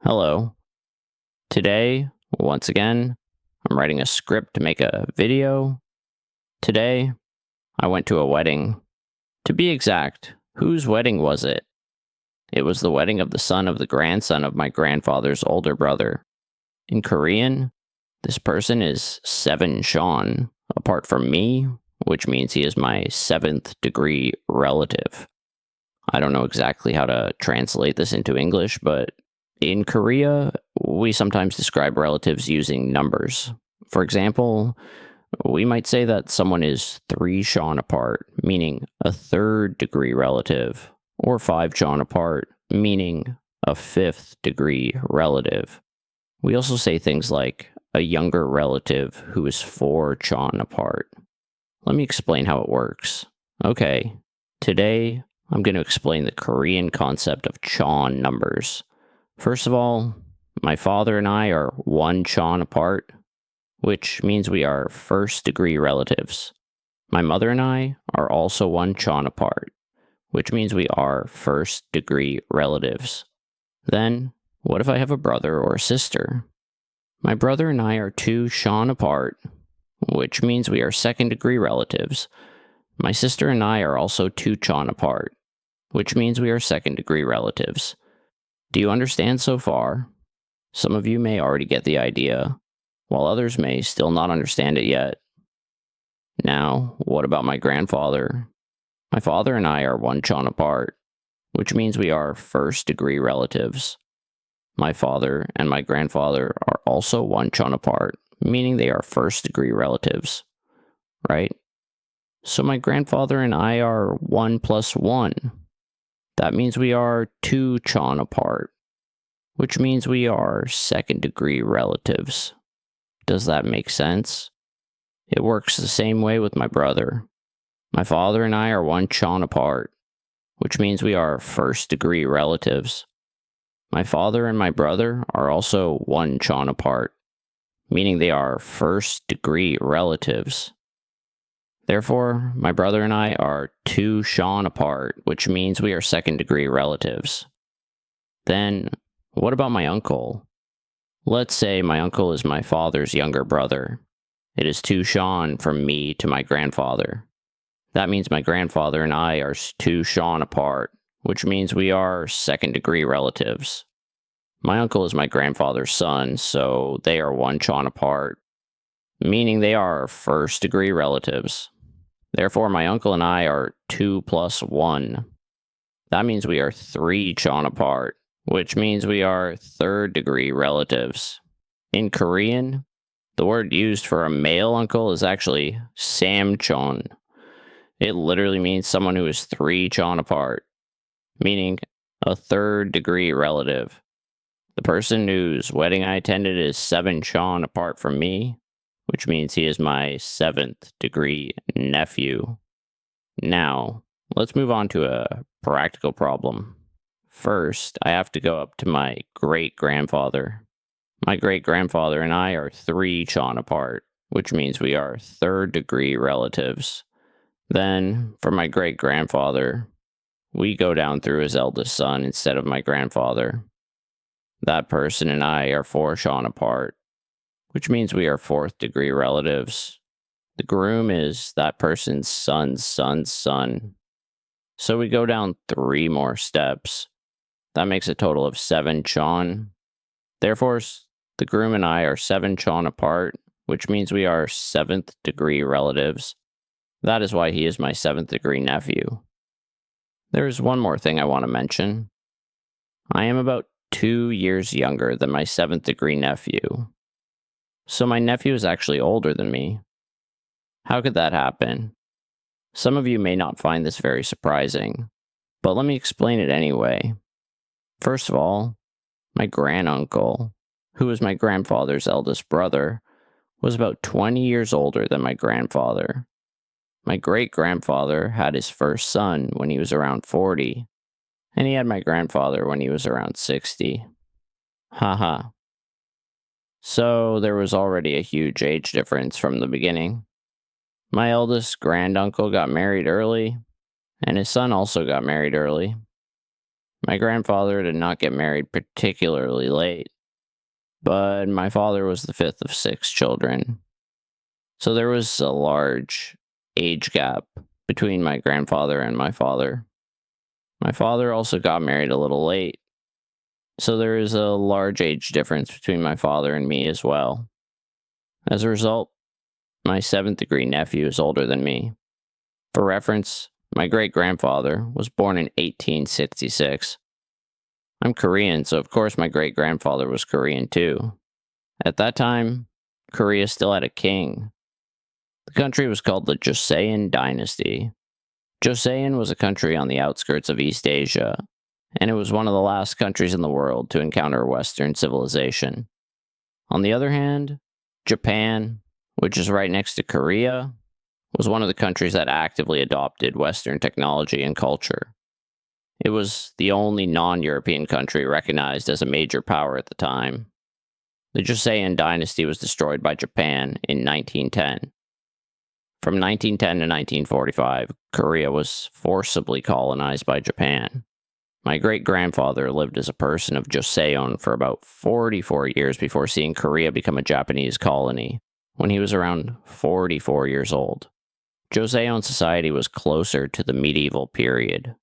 Hello. Today, once again, I'm writing a script to make a video. Today, I went to a wedding. To be exact, whose wedding was it? It was the wedding of the son of the grandson of my grandfather's older brother. In Korean, this person is 7 Chon, apart from me, which means he is my 7th degree relative. I don't know exactly how to translate this into English, but in Korea, we sometimes describe relatives using numbers. For example, we might say that someone is 3 Chon apart, meaning a 3rd degree relative, or 5 Chon apart, meaning a 5th degree relative. We also say things like a younger relative who is 4 Chon apart. Let me explain how it works. Okay, today I'm going to explain the Korean concept of Chon numbers. First of all, my father and I are 1 Chon apart, which means we are 1st degree relatives. My mother and I are also 1 Chon apart, which means we are 1st degree relatives. Then, what if I have a brother or a sister? My brother and I are 2 Chon apart, which means we are 2nd degree relatives. My sister and I are also 2 Chon apart, which means we are 2nd degree relatives. Do you understand so far? Some of you may already get the idea, while others may still not understand it yet. Now, what about my grandfather? My father and I are 1 Chon apart, which means we are 1st degree relatives. My father and my grandfather are also 1 Chon apart, meaning they are 1st degree relatives, right? So my grandfather and I are 1 plus 1. That means we are 2 Chon apart, which means we are 2nd degree relatives. Does that make sense? It works the same way with my brother. My father and I are 1 Chon apart, which means we are 1st degree relatives. My father and my brother are also 1 Chon apart, meaning they are 1st degree relatives. Therefore, my brother and I are 2 Chon apart, which means we are 2nd degree relatives. Then, what about my uncle? Let's say my uncle is my father's younger brother. It is 2 Chon from me to my grandfather. That means my grandfather and I are 2 Chon apart, which means we are 2nd degree relatives. My uncle is my grandfather's son, so they are 1 Chon apart, meaning they are 1st degree relatives. Therefore, my uncle and I are 2 plus 1. That means we are 3 Chon apart, which means we are 3rd degree relatives. In Korean, the word used for a male uncle is actually samchon. It literally means someone who is 3 Chon apart, meaning a 3rd degree relative. The person whose wedding I attended is 7 Chon apart from me, which means he is my 7th degree nephew. Now, let's move on to a practical problem. First, I have to go up to my great-grandfather. My great-grandfather and I are 3 Chon apart, which means we are 3rd degree relatives. Then, for my great-grandfather, we go down through his eldest son instead of my grandfather. That person and I are 4 Chon apart, which means we are 4th degree relatives. The groom is that person's son's son's son. So we go down 3 more steps. That makes a total of 7 Chon. Therefore, the groom and I are 7 Chon apart, which means we are 7th degree relatives. That is why he is my 7th degree nephew. There is one more thing I want to mention. I am about 2 years younger than my 7th degree nephew. So my nephew is actually older than me. How could that happen? Some of you may not find this very surprising, but let me explain it anyway. First of all, my granduncle, who was my grandfather's eldest brother, was about 20 years older than my grandfather. My great-grandfather had his first son when he was around 40, and he had my grandfather when he was around 60. Haha. So there was already a huge age difference from the beginning. My eldest granduncle got married early, and his son also got married early. My grandfather did not get married particularly late, but my father was the fifth of six children. So there was a large age gap between my grandfather and my father. My father also got married a little late, so there is a large age difference between my father and me as well. As a result, my seventh degree nephew is older than me. For reference, my great grandfather was born in 1866. I'm Korean, so of course my great grandfather was Korean too. At that time, Korea still had a king. The country was called the Joseon Dynasty. Joseon was a country on the outskirts of East Asia, and it was one of the last countries in the world to encounter Western civilization. On the other hand, Japan, which is right next to Korea, was one of the countries that actively adopted Western technology and culture. It was the only non-European country recognized as a major power at the time. The Joseon dynasty was destroyed by Japan in 1910. From 1910 to 1945, Korea was forcibly colonized by Japan. My great-grandfather lived as a person of Joseon for about 44 years before seeing Korea become a Japanese colony, when he was around 44 years old. Joseon society was closer to the medieval period.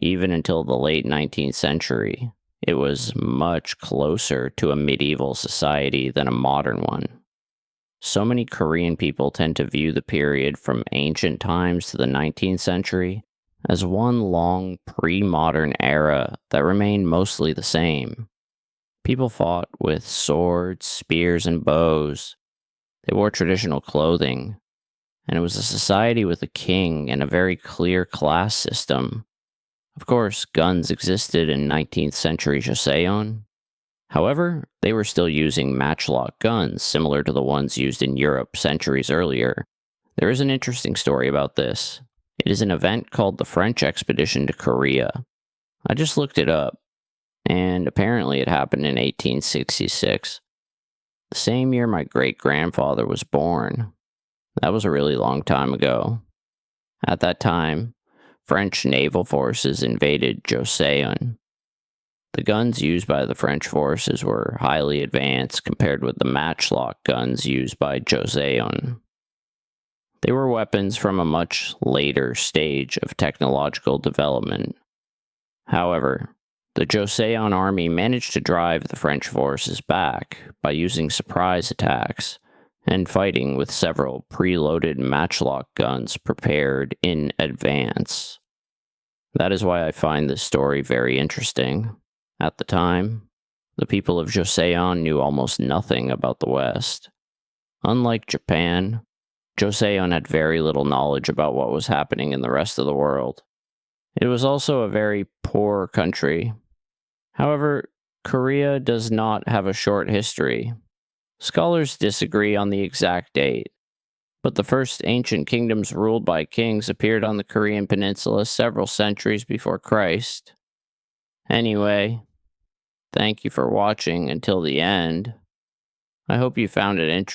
Even until the late 19th century, it was much closer to a medieval society than a modern one. So many Korean people tend to view the period from ancient times to the 19th century as one long pre-modern era that remained mostly the same. People fought with swords, spears, and bows. They wore traditional clothing, and it was a society with a king and a very clear class system. Of course, guns existed in 19th century Joseon. However, they were still using matchlock guns similar to the ones used in Europe centuries earlier. There is an interesting story about this. It is an event called the French Expedition to Korea. I just looked it up, and apparently it happened in 1866. The same year my great-grandfather was born. That was a really long time ago. At that time, French naval forces invaded Joseon. The guns used by the French forces were highly advanced compared with the matchlock guns used by Joseon. They were weapons from a much later stage of technological development. However, the Joseon army managed to drive the French forces back by using surprise attacks and fighting with several preloaded matchlock guns prepared in advance. That is why I find this story very interesting. At the time, the people of Joseon knew almost nothing about the West. Unlike Japan, Joseon had very little knowledge about what was happening in the rest of the world. It was also a very poor country. However, Korea does not have a short history. Scholars disagree on the exact date, but the first ancient kingdoms ruled by kings appeared on the Korean peninsula several centuries before Christ. Anyway, thank you for watching until the end. I hope you found it interesting.